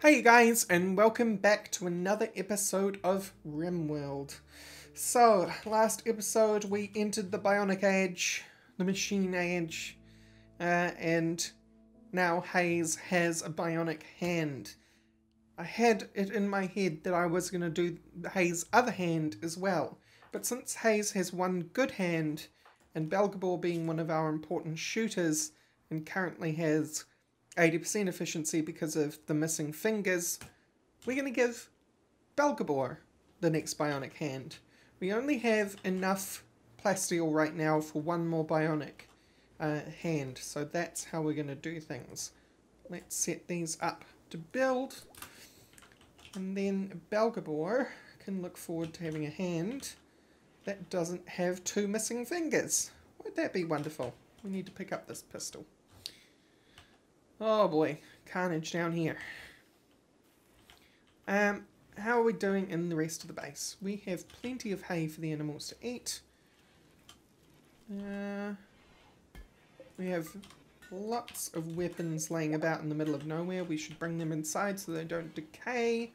Hey guys, and welcome back to another episode of Rimworld. So, last episode we entered the Bionic Age, the Machine Age, and now Hayes has a Bionic hand. I had it in my head that I was going to do Hayes' other hand as well, but since Hayes has one good hand, and Belgabor being one of our important shooters, and currently has 80% efficiency because of the missing fingers, we're going to give Belgabor the next bionic hand. We only have enough plasteel right now for one more bionic hand, so that's how we're going to do things. Let's set these up to build, and then Belgabor can look forward to having a hand that doesn't have two missing fingers. Wouldn't that be wonderful? We need to pick up this pistol. Oh boy, carnage down here. How are we doing in the rest of the base? We have plenty of hay for the animals to eat. We have lots of weapons laying about in the middle of nowhere. We should bring them inside so they don't decay.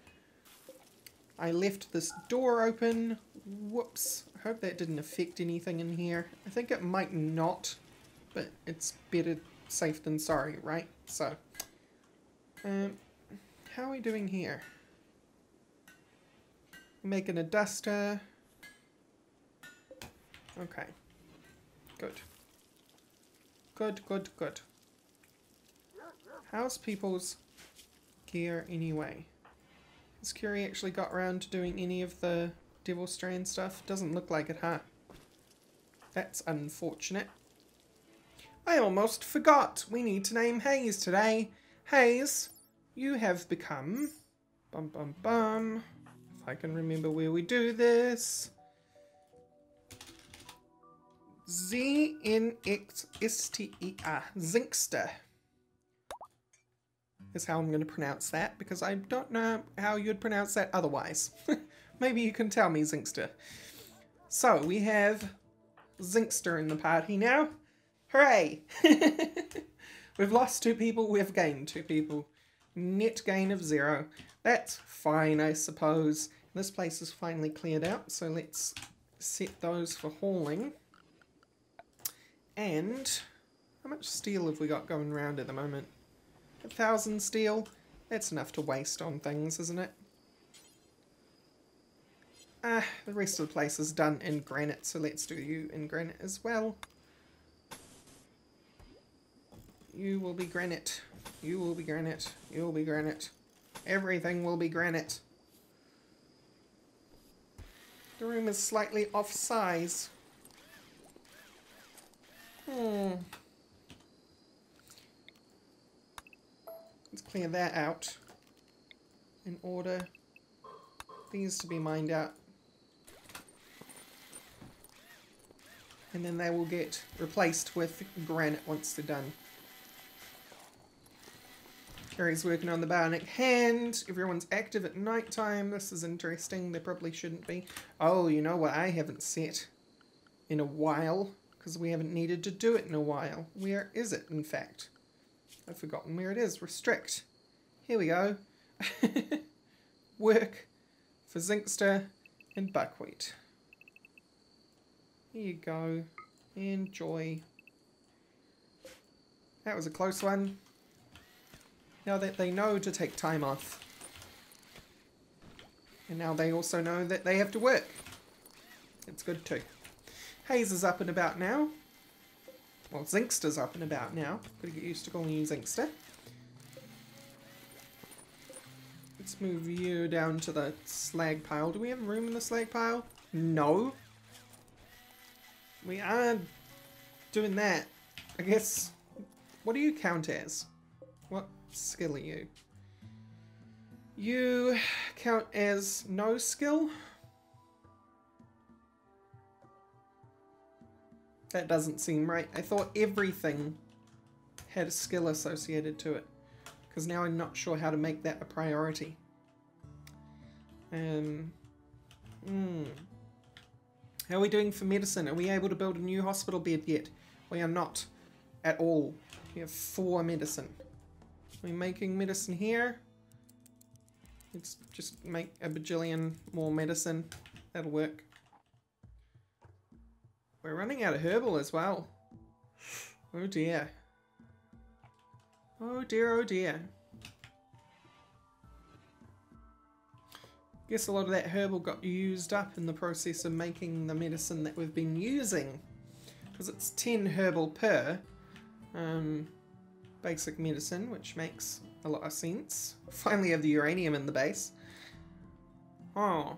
I left this door open. Whoops. I hope that didn't affect anything in here. I think it might not, but it's better safe than sorry, right? So, how are we doing here? Making a duster. Okay. Good. Good, good, good. How's people's gear anyway? Has Curie actually got around to doing any of the Devil Strand stuff? Doesn't look like it, huh? That's unfortunate. I almost forgot. We need to name Hayes today. Hayes, you have become... Bum bum bum. If I can remember where we do this. Z-N-X-S-T-E-R. Zinkster. Is how I'm going to pronounce that, because I don't know how you'd pronounce that otherwise. Maybe you can tell me, Zinkster. So, we have Zinkster in the party now. Hooray! We've lost 2 people, we've gained 2 people. Net gain of 0. That's fine, I suppose. This place is finally cleared out, so let's set those for hauling. And how much steel have we got going around at the moment? 1,000 steel? That's enough to waste on things, isn't it? The rest of the place is done in granite, so let's do you in granite as well. You will be granite. You will be granite. You will be granite. Everything will be granite. The room is slightly off size. Let's clear that out in order these to be mined out. And then they will get replaced with granite once they're done. Carrie's working on the bionic hand. Everyone's active at night time. This is interesting. They probably shouldn't be. Oh, you know what I haven't set in a while, because we haven't needed to do it in a while. Where is it, in fact? I've forgotten where it is. Restrict. Here we go. Work for Zinkster and buckwheat. Here you go. Enjoy. That was a close one. Now that they know to take time off. And now they also know that they have to work. It's good too. Hayes is up and about now. Well, Zinkster's up and about now. Gotta get used to calling you Zinkster. Let's move you down to the slag pile. Do we have room in the slag pile? No. We are doing that. I guess. What do you count as? What skill are you? You count as no skill? That doesn't seem right. I thought everything had a skill associated to it. Because now I'm not sure how to make that a priority. How are we doing for medicine? Are we able to build a new hospital bed yet? We are not at all. We have 4 medicine. We're making medicine here. Let's just make a bajillion more medicine. That'll work. We're running out of herbal as well. Oh dear. Oh dear, oh dear. Guess a lot of that herbal got used up in the process of making the medicine that we've been using. Because it's 10 herbal per basic medicine, which makes a lot of sense. Finally have the uranium in the base. Oh.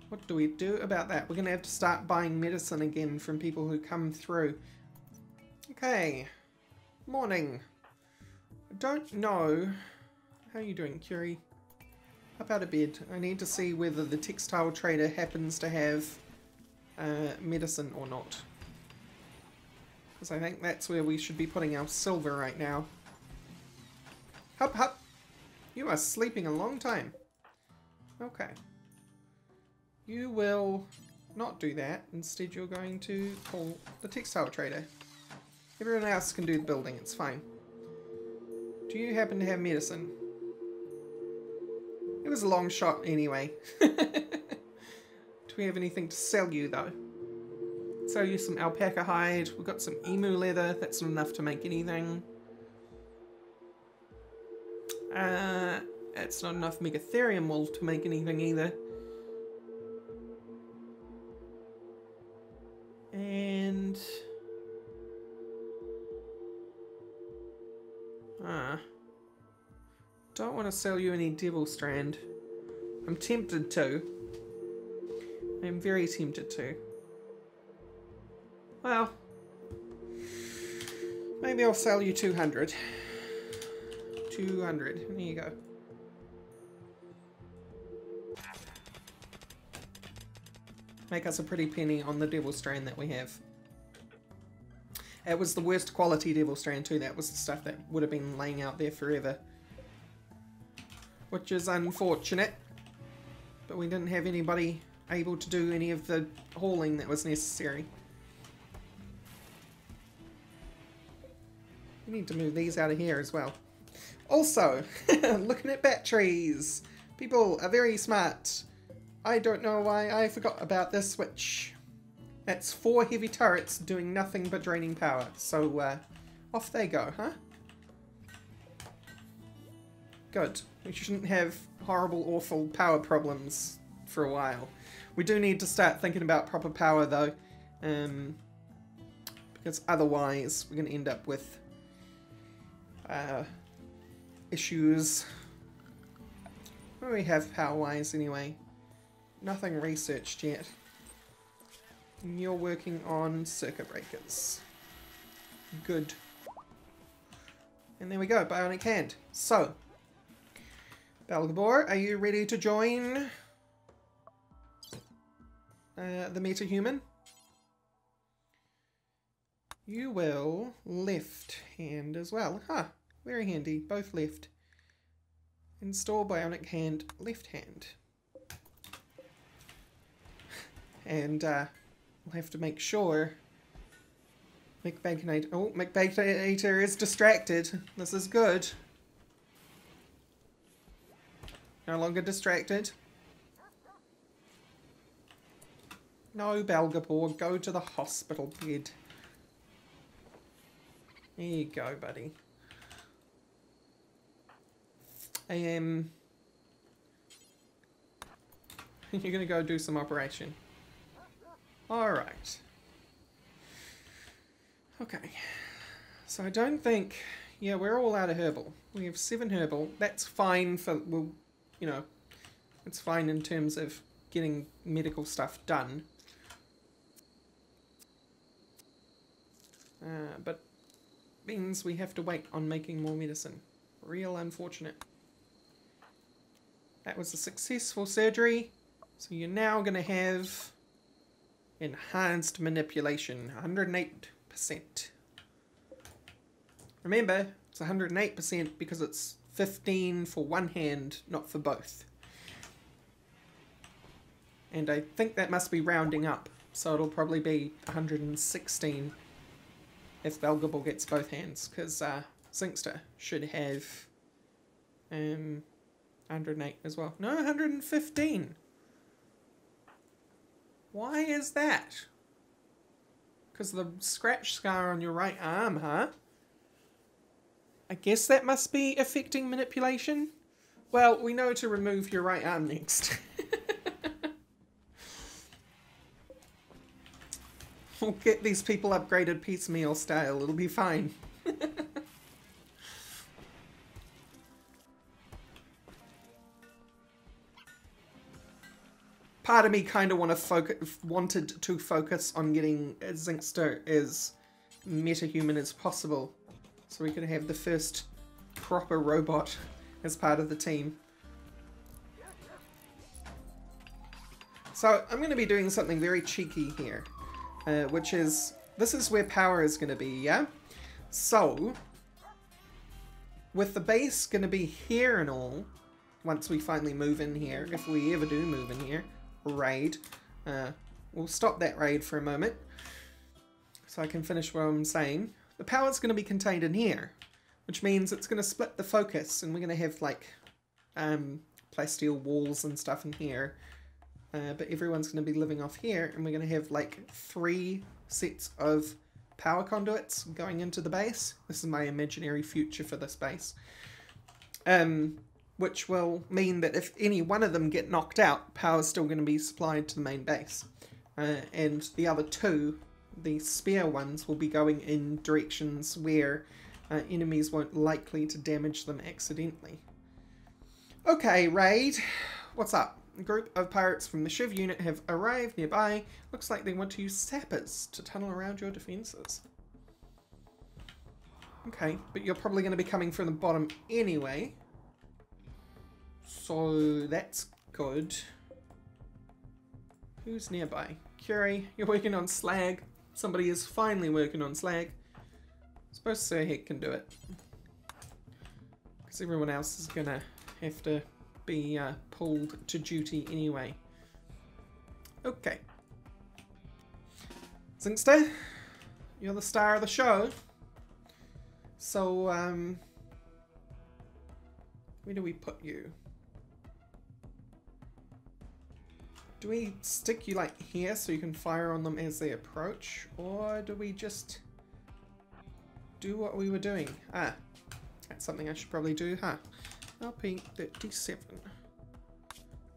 What do we do about that? We're going to have to start buying medicine again from people who come through. Okay. Morning. I don't know. How are you doing, Curie? Up out of bed. I need to see whether the textile trader happens to have medicine or not. Because I think that's where we should be putting our silver right now. Hup hup! You are sleeping a long time. Okay. You will not do that. Instead you're going to call the textile trader. Everyone else can do the building, it's fine. Do you happen to have medicine? It was a long shot anyway. Do we have anything to sell you though? Sell you some alpaca hide. We've got some emu leather. That's not enough to make anything. It's not enough megatherium wool to make anything either. And... don't want to sell you any devil strand. I'm tempted to. I'm very tempted to. Well, maybe I'll sell you 200. 200. There you go. Make us a pretty penny on the devil strand that we have. It was the worst quality devil strand too. That was the stuff that would have been laying out there forever. Which is unfortunate. But we didn't have anybody able to do any of the hauling that was necessary. We need to move these out of here as well. Also, looking at batteries. People are very smart. I don't know why I forgot about this switch. That's 4 heavy turrets doing nothing but draining power. So, off they go, huh? Good. We shouldn't have horrible, awful power problems for a while. We do need to start thinking about proper power, though. Because otherwise, we're going to end up with issues. What do we have power-wise, anyway? Nothing researched yet. And you're working on circuit breakers. Good. And there we go, Bionic hand. So, Belgabor, are you ready to join the meta-human? You will left hand as well. Huh, very handy, both left. Install Bionic hand, left hand. And we'll have to make sure McBaconator... oh, McBaconator is distracted. This is good. No longer distracted. No, Belgabor, go to the hospital bed. There you go, buddy. You're gonna go do some operation. Alright. Okay. So I don't think... yeah, we're all out of herbal. We have 7 herbal. That's fine for... well, you know, it's fine in terms of getting medical stuff done. But means we have to wait on making more medicine. Real unfortunate. That was a successful surgery. So you're now going to have enhanced manipulation, 108%. Remember, it's 108% because it's 15 for one hand, not for both. And I think that must be rounding up, so it'll probably be 116 if Belgabor gets both hands, because Zinxter should have 108 as well. No, 115. Why is that? Because of the scratch scar on your right arm, huh? I guess that must be affecting manipulation. Well, we know to remove your right arm next. We'll get these people upgraded piecemeal style. It'll be fine. Part of me kind of wanted to focus on getting Zinxter as metahuman as possible, so we could have the first proper robot as part of the team. So I'm going to be doing something very cheeky here, which is, this is where power is going to be, yeah? So, with the base going to be here and all, once we finally move in here, if we ever do move in here, raid, we'll stop that raid for a moment, so I can finish what I'm saying. The power's going to be contained in here, which means it's going to split the focus, and we're going to have like plasteel walls and stuff in here, but everyone's going to be living off here, and we're going to have like 3 sets of power conduits going into the base. This is my imaginary future for this base, which will mean that if any one of them get knocked out, power's still going to be supplied to the main base, and the other 2, the spare ones, will be going in directions where enemies won't likely to damage them accidentally. Okay, raid, what's up? A group of pirates from the Shived unit have arrived nearby. Looks like they want to use sappers to tunnel around your defences. Okay, but you're probably going to be coming from the bottom anyway, so that's good. Who's nearby? Curie, you're working on slag. Somebody is finally working on slag. I suppose Sir Heck can do it, because everyone else is going to have to be pulled to duty anyway. Okay. Zinxter, you're the star of the show. So, where do we put you? Do we stick you like here so you can fire on them as they approach? Or do we just do what we were doing? Ah, that's something I should probably do, huh? LP 37.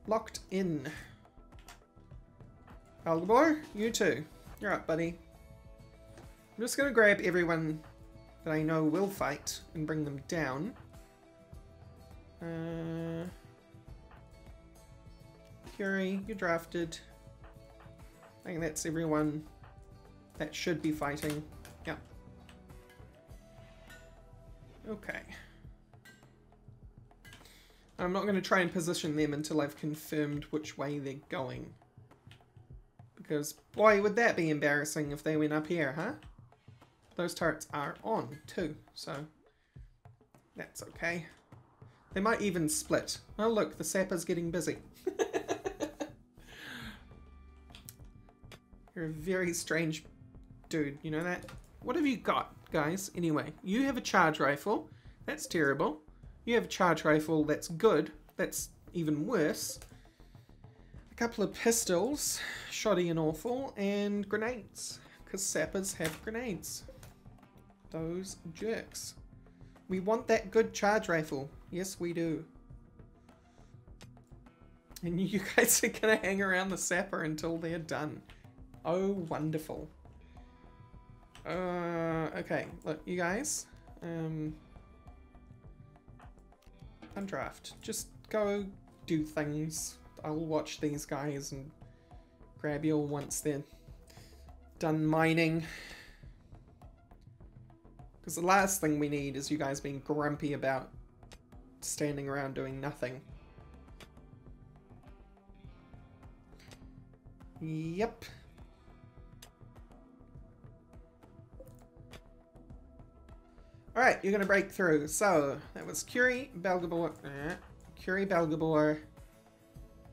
Locked in. Algebor, you too. You're up, buddy. I'm just gonna grab everyone that I know will fight and bring them down. Curie, you drafted. I think that's everyone that should be fighting. Yeah. Okay. I'm not going to try and position them until I've confirmed which way they're going. Because, boy, would that be embarrassing if they went up here, huh? Those turrets are on, too, so that's okay. They might even split. Oh, look, the sapper's getting busy. You're a very strange dude, you know that? What have you got, guys? Anyway, you have a charge rifle. That's terrible. You have a charge rifle, that's good. That's even worse. A couple of pistols, shoddy and awful, and grenades. Because sappers have grenades. Those jerks. We want that good charge rifle. Yes, we do. And you guys are going to hang around the sapper until they're done. Oh, wonderful. Okay, look, you guys. Undraft. Just go do things. I'll watch these guys and grab you all once they're done mining. Because the last thing we need is you guys being grumpy about standing around doing nothing. Yep. Alright, you're gonna break through. So, that was Curie, Belgabor,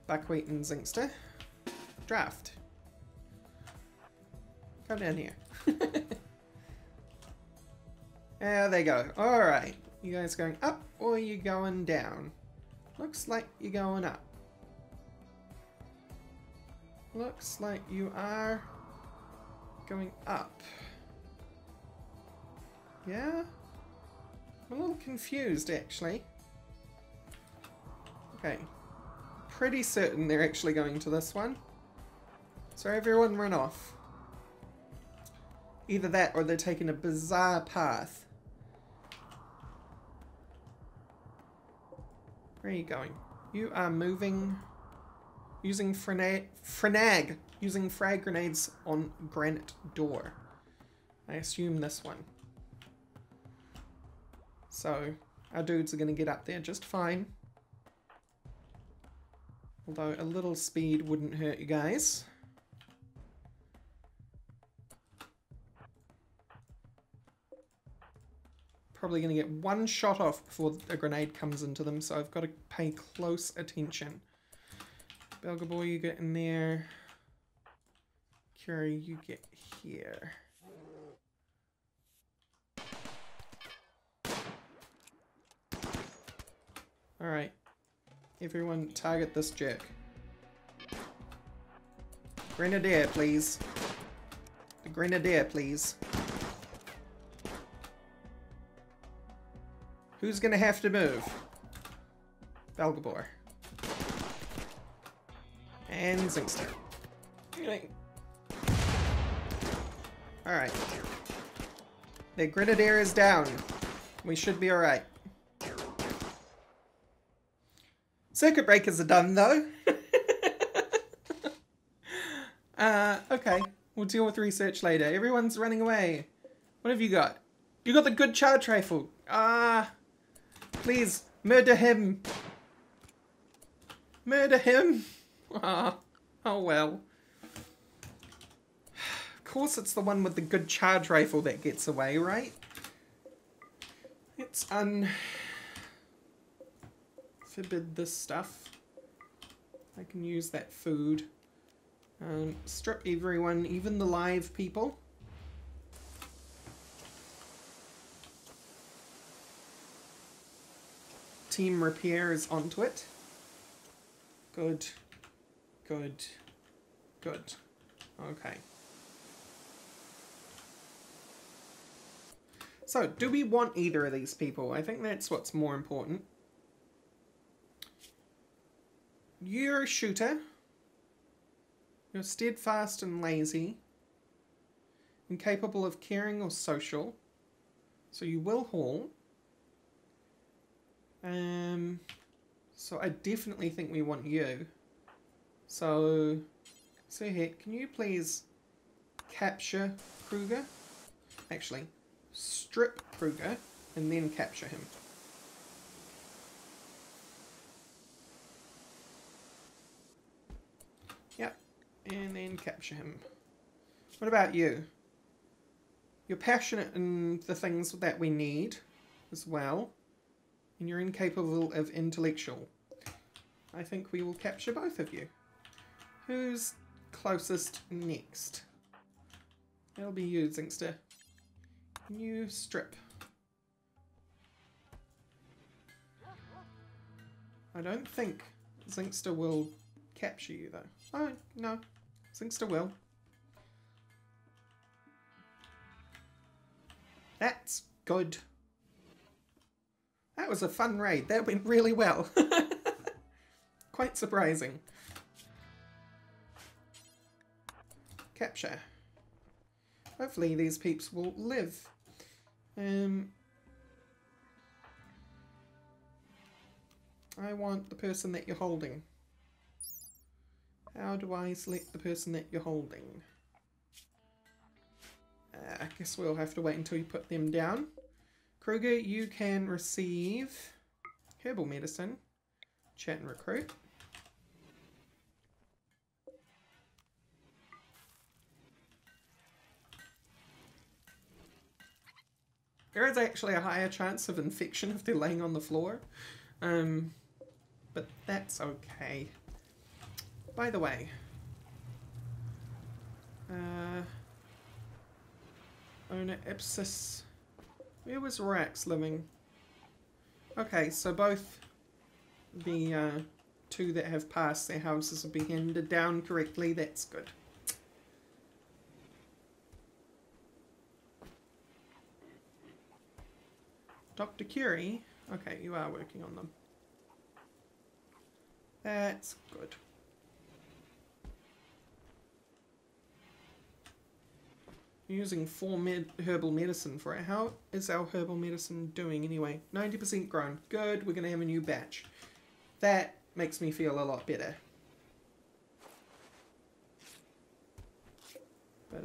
Buckwheat, and Zinxter. Draft. Come down here. There they go. Alright. You guys going up or are you going down? Looks like you're going up. Looks like you are going up. Yeah? I'm a little confused, actually. Okay. Pretty certain they're actually going to this one. So everyone run off. Either that or they're taking a bizarre path. Where are you going? You are moving... using using frag grenades on granite door. I assume this one. So, our dudes are going to get up there just fine. Although a little speed wouldn't hurt you guys. Probably going to get one shot off before a grenade comes into them, so I've got to pay close attention. Belga boy, you get in there. Curie, you get here. Alright. Everyone target this jerk. Grenadier, please. The Grenadier, please. Who's gonna have to move? Belgabor. And Zingster. Alright. The Grenadier is down. We should be alright. Circuit breakers are done, though. Okay. We'll deal with research later. Everyone's running away. What have you got? You got the good charge rifle. Please, murder him. Murder him. Oh well. Of course it's the one with the good charge rifle that gets away, right? It's forbid this stuff. I can use that food. Strip everyone, even the live people. Team repair is onto it. Good. Good. Good. Okay. So, do we want either of these people? I think that's what's more important. You're a shooter. You're steadfast and lazy. Incapable of caring or social. So you will haul. So I definitely think we want you. So here, can you please capture Kruger? Actually, strip Kruger and then capture him. Yep, and then capture him. What about you? You're passionate in the things that we need as well. And you're incapable of intellectual. I think we will capture both of you. Who's closest next? That'll be you, Zingster. Can you strip? I don't think Zingster will capture you though. Oh, no. Zingster will. That's good. That was a fun raid. That went really well. Quite surprising. Capture. Hopefully these peeps will live. I want the person that you're holding. How do I select the person that you're holding? I guess we'll have to wait until you put them down. Kruger, you can receive herbal medicine, chat and recruit. There is actually a higher chance of infection if they're laying on the floor, but that's okay. By the way, owner Ipsis. Where was Rorax living? Okay, so both the two that have passed, their houses will be handed down correctly. That's good. Dr. Curie? Okay, you are working on them. That's good. You're using 4 herbal medicine for it. How is our herbal medicine doing anyway? 90% grown. Good, we're going to have a new batch. That makes me feel a lot better. But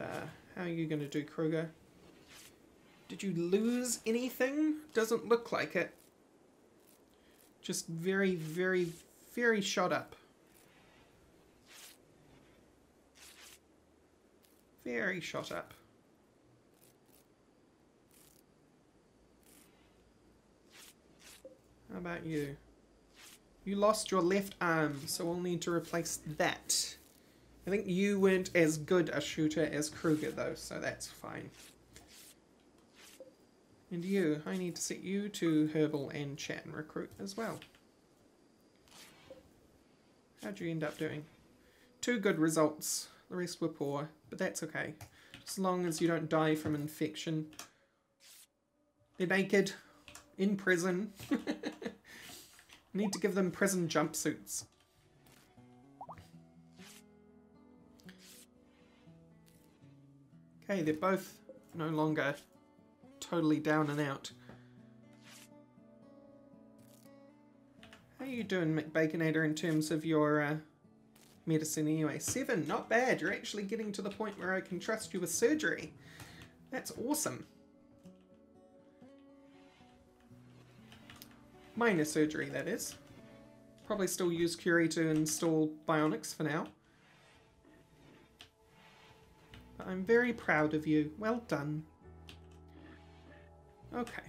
how are you going to do, Kruger? Did you lose anything? Doesn't look like it. Just very, very, very shot up. Very shot up. How about you? You lost your left arm, so we'll need to replace that. I think you weren't as good a shooter as Kruger though, so that's fine. And you, I need to set you to herbal and chat and recruit as well. How'd you end up doing? 2 good results. The rest were poor, but that's okay. As long as you don't die from infection. They're naked. In prison. Need to give them prison jumpsuits. Okay, they're both no longer totally down and out. How are you doing, McBaconator, in terms of your medicine anyway? 7, not bad. You're actually getting to the point where I can trust you with surgery. That's awesome. Minor surgery, that is. Probably still use Curie to install Bionics for now. But I'm very proud of you. Well done. Okay.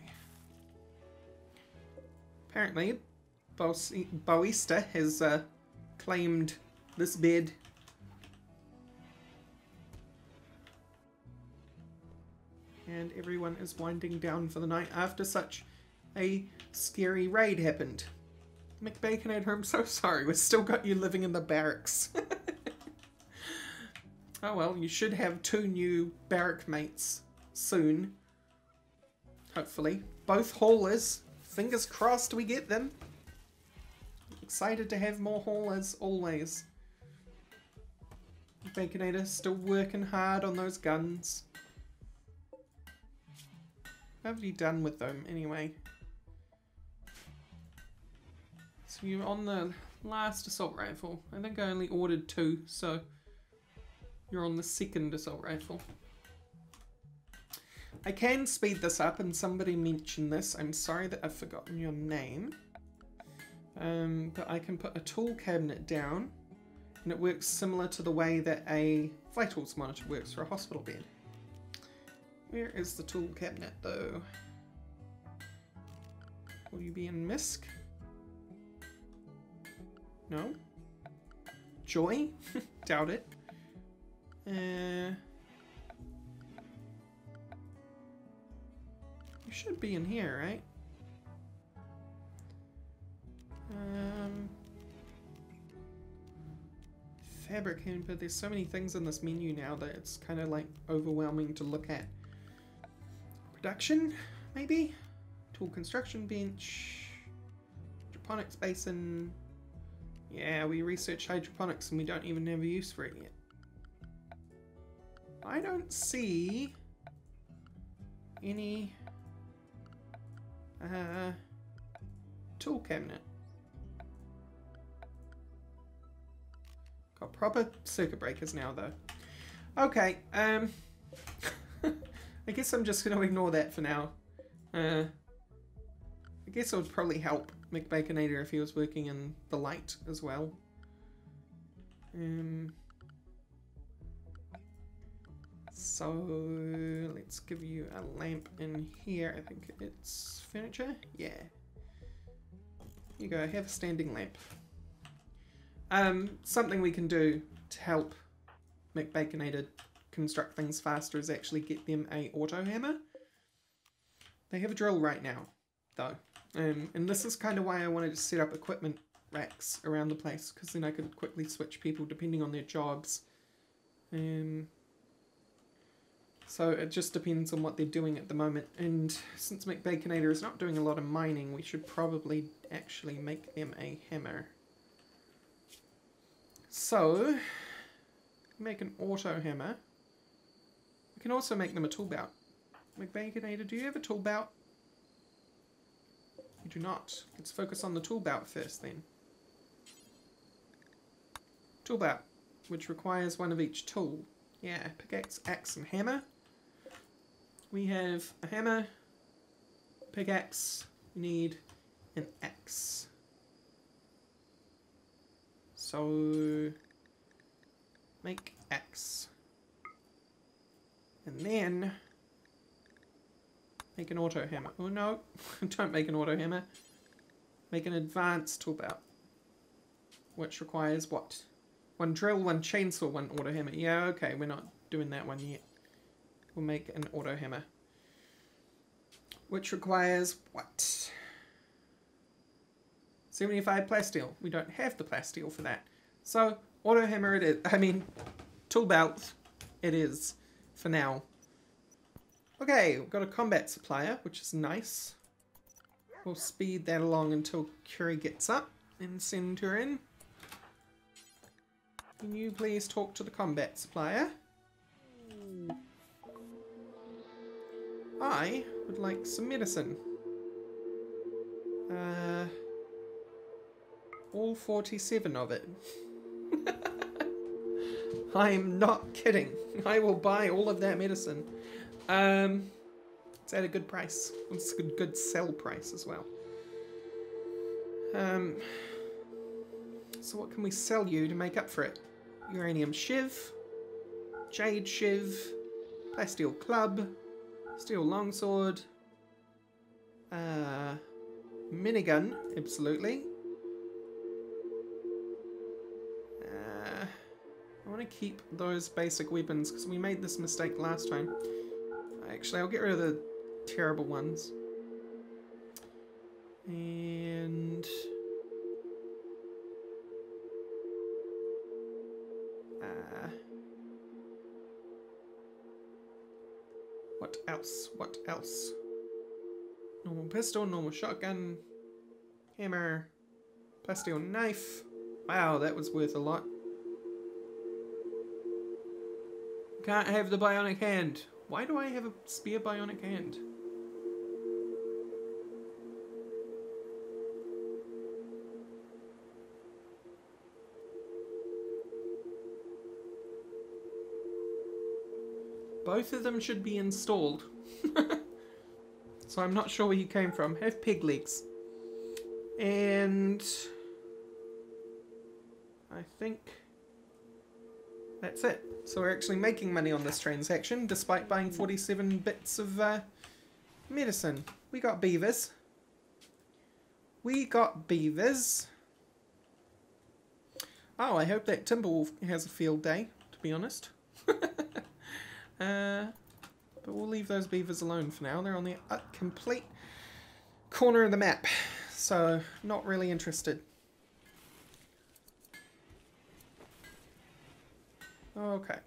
Apparently, Boista has claimed this bed. And everyone is winding down for the night after such a scary raid happened. McBaconator, I'm so sorry. We've still got you living in the barracks. Oh well, you should have 2 new barrack mates soon. Hopefully. Both haulers. Fingers crossed we get them. Excited to have more haulers, always. McBaconator still working hard on those guns. What have you done with them, anyway? So you're on the last assault rifle. I think I only ordered 2, so you're on the 2nd assault rifle. I can speed this up, and somebody mentioned this. I'm sorry that I've forgotten your name. But I can put a tool cabinet down, and it works similar to the way that a vitals monitor works for a hospital bed. Where is the tool cabinet, though? Will you be in MISC? No? Joy? Doubt it. You should be in here, right? Fabric hamper. There's so many things in this menu now that it's kind of like overwhelming to look at. Production, maybe? Tool construction bench. Hydroponics basin. Yeah, we researched hydroponics and we don't even have a use for it yet. I don't see any tool cabinet. Got proper circuit breakers now though. Okay, I guess I'm just going to ignore that for now. I guess it would probably help McBaconator if he was working in the light as well. So let's give you a lamp in here. I think it's furniture. Yeah. Here you go. Have a standing lamp. Something we can do to help McBaconator construct things faster is actually get them a auto hammer. They have a drill right now, though. And this is kind of why I wanted to set up equipment racks around the place, because then I could quickly switch people depending on their jobs. So it just depends on what they're doing at the moment. And since McBaconator is not doing a lot of mining, we should probably actually make them a hammer. So, make an auto hammer. We can also make them a tool belt. McBaconator, do you have a tool belt? You do not. Let's focus on the tool belt first then. Tool belt, which requires one of each tool. Yeah, pickaxe, axe, and hammer. We have a hammer, pickaxe, we need an axe. So, make axe. And then, make an auto hammer. Oh no, don't make an auto hammer. Make an advanced tool belt. Which requires what? One drill, one chainsaw, one auto hammer. Yeah, okay, we're not doing that one yet. We'll make an auto hammer. Which requires what? 75 plasteel. We don't have the plasteel for that. So, auto hammer it is. I mean, tool belt it is for now. Okay, we've got a combat supplier, which is nice. We'll speed that along until Curie gets up and send her in. Can you please talk to the combat supplier? I would like some medicine. All 47 of it. I'm not kidding. I will buy all of that medicine. It's at a good price. It's a good sell price as well. So what can we sell you to make up for it? Uranium Shiv, Jade Shiv, Plasteel Club, Steel Longsword, minigun, absolutely. I want to keep those basic weapons because we made this mistake last time. Actually, I'll get rid of the terrible ones. And what else? What else? Normal pistol, normal shotgun, hammer, plasteel knife. Wow, that was worth a lot. Can't have the bionic hand. Why do I have a spear bionic hand? Both of them should be installed. So I'm not sure where you came from. Have peg legs. And I think that's it. So we're actually making money on this transaction despite buying 47 bits of medicine. We got beavers. We got beavers. Oh, I hope that Timberwolf has a field day, to be honest. But we'll leave those beavers alone for now. They're on the complete corner of the map, so not really interested. Okay.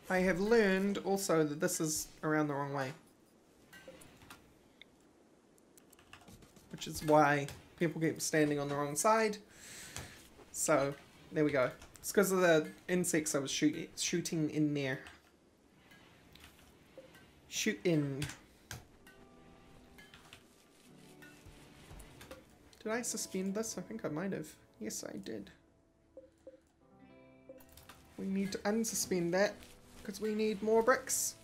I have learned also that this is around the wrong way. Which is why people keep standing on the wrong side. So, there we go. It's because of the insects I was shooting in there. Shoot in. Did I suspend this? I think I might have. Yes, I did. We need to unsuspend that because we need more bricks.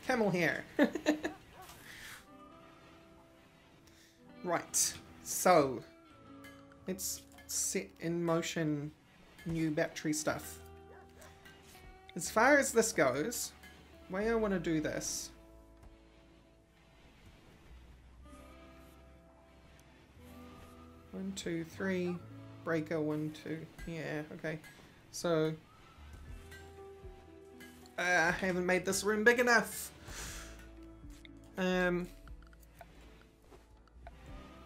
Camel hair. Right, so let's set in motion new battery stuff. As far as this goes, the way I want to do this 1, 2, 3. Breaker 1, 2. Yeah, okay. So I haven't made this room big enough.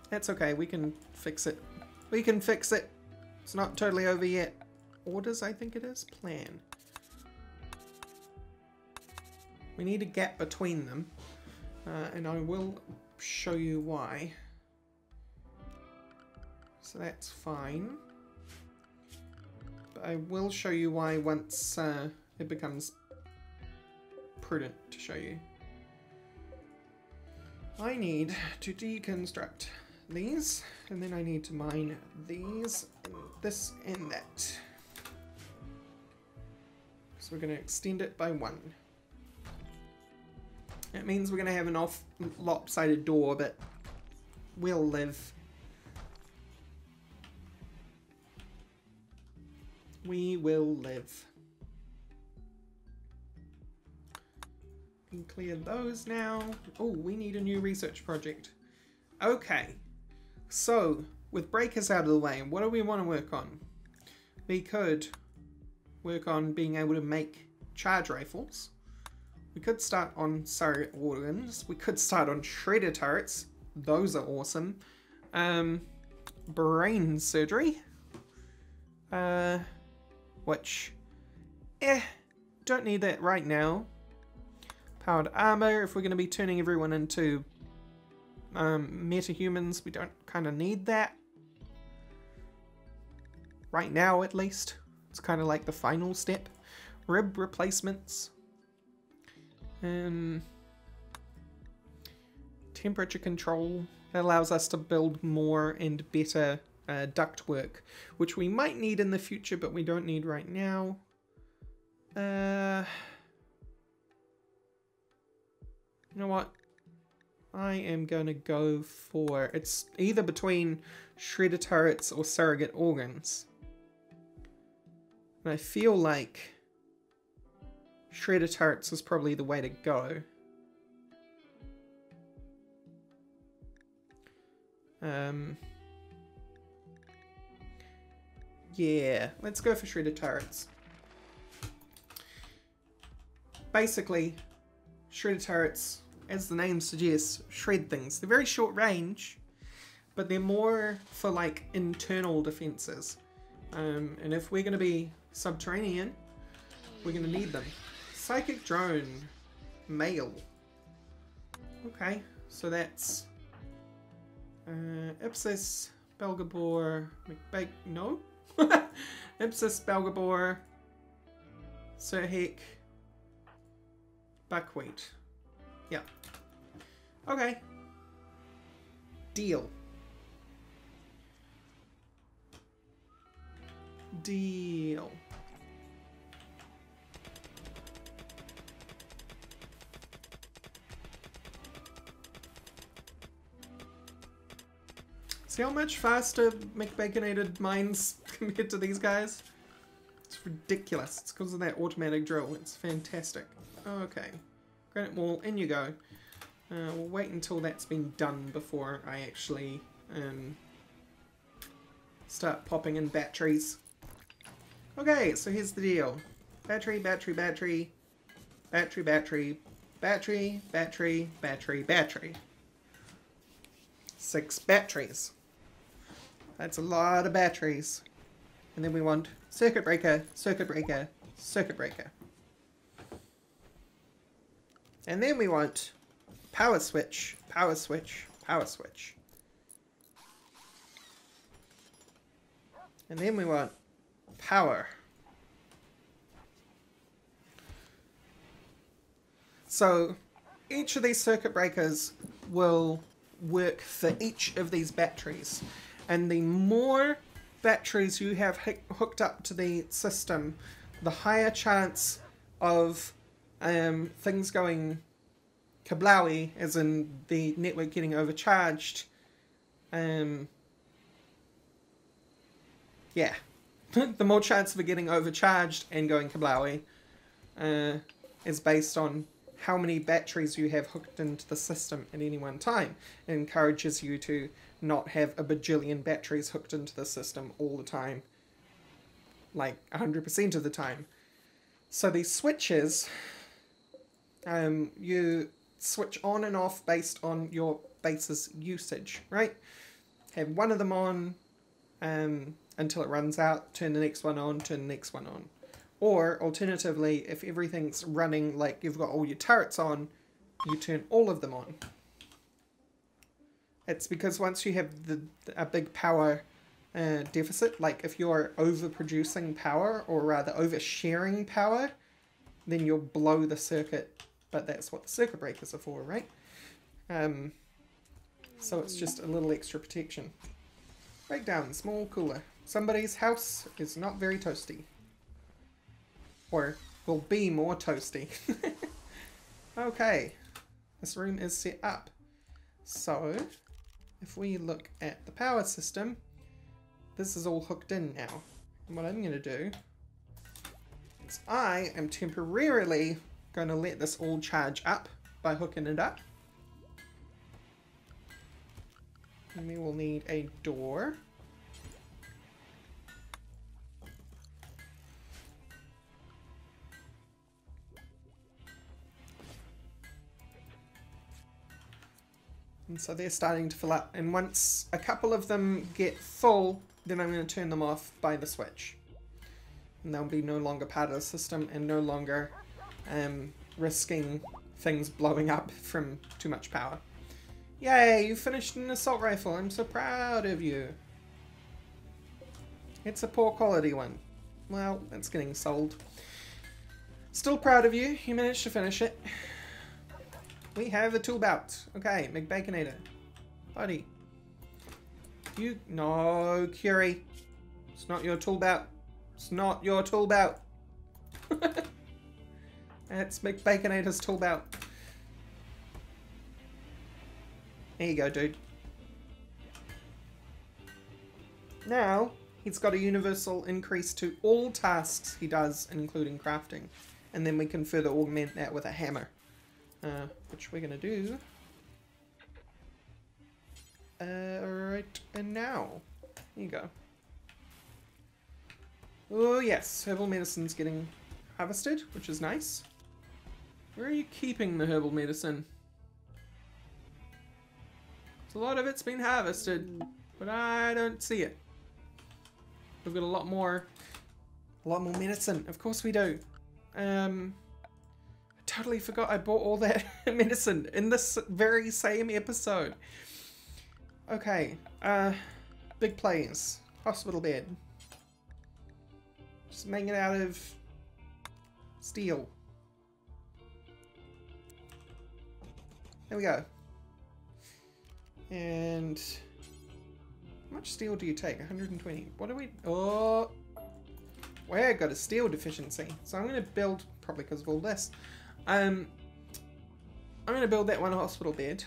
That's okay, we can fix it. We can fix it. It's not totally over yet. Orders, I think it is. Plan. We need a gap between them. And I will show you why. So that's fine. But I will show you why once it becomes prudent to show you. I need to deconstruct these, and then I need to mine these, and this, and that. So we're going to extend it by 1. That means we're going to have an lopsided door, but we'll live. We will live. Can clear those now. Oh, we need a new research project. Okay, so with breakers out of the way, what do we want to work on? We could work on being able to make charge rifles. We could start on surrogate organs. We could start on shredder turrets. Those are awesome. Brain surgery. Which, don't need that right now. Powered armor, if we're going to be turning everyone into meta-humans, we don't kind of need that. Right now, at least. It's kind of like the final step. Rib replacements. Temperature control. That allows us to build more and better ductwork, which we might need in the future, but we don't need right now. You know what? I am going to go for... It's either between shredder turrets or surrogate organs. And I feel like shredder turrets is probably the way to go. Yeah, let's go for shredder turrets. Basically, shredder turrets, as the name suggests, shred things. They're very short range, but they're more for like internal defenses. And if we're going to be subterranean, we're going to need them. Psychic drone, male. Okay, so that's Ipsis, Belgabor, no? Ipsis, Belgabor, Sirhek, Buckwheat. Yeah. Okay. Deal. Deal. See how much faster McBaconated mines compared to these guys? It's ridiculous. It's because of that automatic drill. It's fantastic. Okay. Granite wall, in you go. We'll wait until that's been done before I actually start popping in batteries. Okay, so here's the deal. Battery, battery, battery, battery, battery, battery, battery, battery, battery. 6 batteries. That's a lot of batteries. And then we want circuit breaker, circuit breaker, circuit breaker. And then we want power switch, power switch, power switch. And then we want power. So each of these circuit breakers will work for each of these batteries. And the more batteries you have hooked up to the system, the higher chance of things going kablowy, as in the network getting overcharged. Yeah. The more chance of it getting overcharged and going kablowy is based on how many batteries you have hooked into the system at any one time. It encourages you to not have a bajillion batteries hooked into the system all the time, like 100% of the time. So these switches, you switch on and off based on your base's usage, right? Have one of them on until it runs out, turn the next one on, turn the next one on. Or, alternatively, if everything's running like you've got all your turrets on, you turn all of them on. It's because once you have a big power deficit, like if you're overproducing power, or rather oversharing power, then you'll blow the circuit. But that's what the circuit breakers are for, right? So it's just a little extra protection. Breakdown, small cooler. Somebody's house is not very toasty. Or will be more toasty. Okay, this room is set up. So, if we look at the power system, this is all hooked in now. And what I'm going to do is I am temporarily going to let this all charge up by hooking it up. And we will need a door. And so they're starting to fill up, and once a couple of them get full, then I'm going to turn them off by the switch. And they'll be no longer part of the system and no longer risking things blowing up from too much power. Yay, you finished an assault rifle. I'm so proud of you. It's a poor quality one. Well, it's getting sold. Still proud of you. You managed to finish it. We have a tool belt. Okay, McBaconator. Buddy. You... No, Curie. It's not your tool belt. It's not your tool belt. It's McBaconator's tool belt. There you go, dude. Now, he's got a universal increase to all tasks he does, including crafting. And then we can further augment that with a hammer. Which we're gonna do. Right, and now. Here you go. Oh yes, herbal medicine's getting harvested, which is nice. Where are you keeping the herbal medicine? So a lot of it's been harvested, but I don't see it. We've got a lot more medicine. Of course we do. Totally forgot I bought all that medicine in this very same episode. Okay, big plays. Hospital bed. Just make it out of steel. There we go. And how much steel do you take? 120. What do we... Oh! We've got a steel deficiency. So I'm going to build, probably because of all this, I'm going to build that one hospital bed.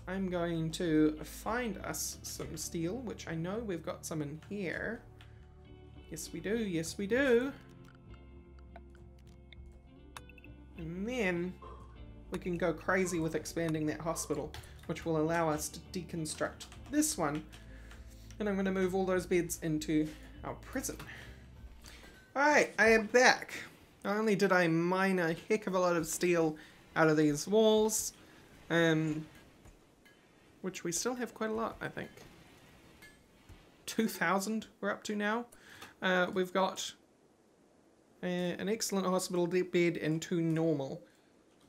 I'm going to find us some steel, which I know we've got some in here. Yes, we do. Yes, we do. And then we can go crazy with expanding that hospital, which will allow us to deconstruct this one. And I'm going to move all those beds into our prison. Alright, I am back. Not only did I mine a heck of a lot of steel out of these walls, which we still have quite a lot, I think. 2,000 we're up to now. We've got an excellent hospital bed and 2 normal.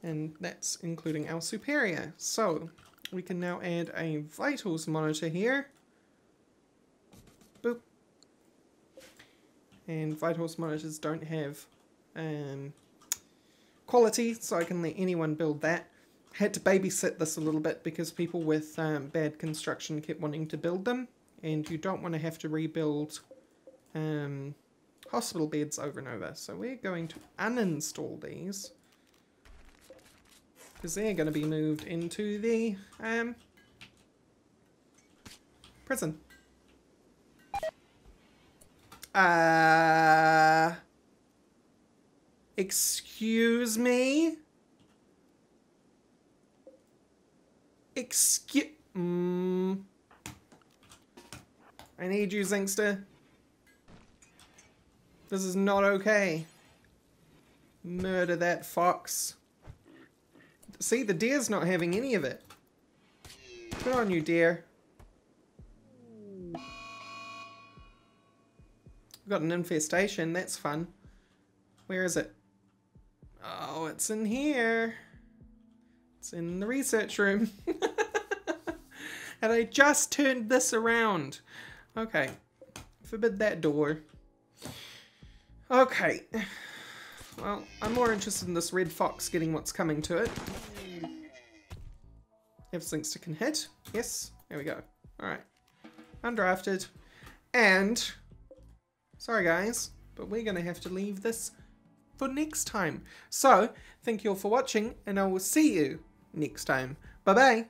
And that's including our superior. So, we can now add a vitals monitor here. Boop. And vitals monitors don't have quality, so I can let anyone build that. Had to babysit this a little bit because people with bad construction kept wanting to build them, and you don't want to have to rebuild hospital beds over and over. So we're going to uninstall these because they're going to be moved into the prison. Excuse me? I need you, Zingster. This is not okay. Murder that fox. See, the deer's not having any of it. Good on you, deer. We've got an infestation, that's fun. Where is it? Oh, it's in here. It's in the research room. And I just turned this around. Okay. Forbid that door. Okay. Well, I'm more interested in this red fox getting what's coming to it. If Zingster can hit. Yes. There we go. Alright. Undrafted. And... sorry guys, but we're going to have to leave this for next time. So, thank you all for watching, and I will see you next time. Bye-bye.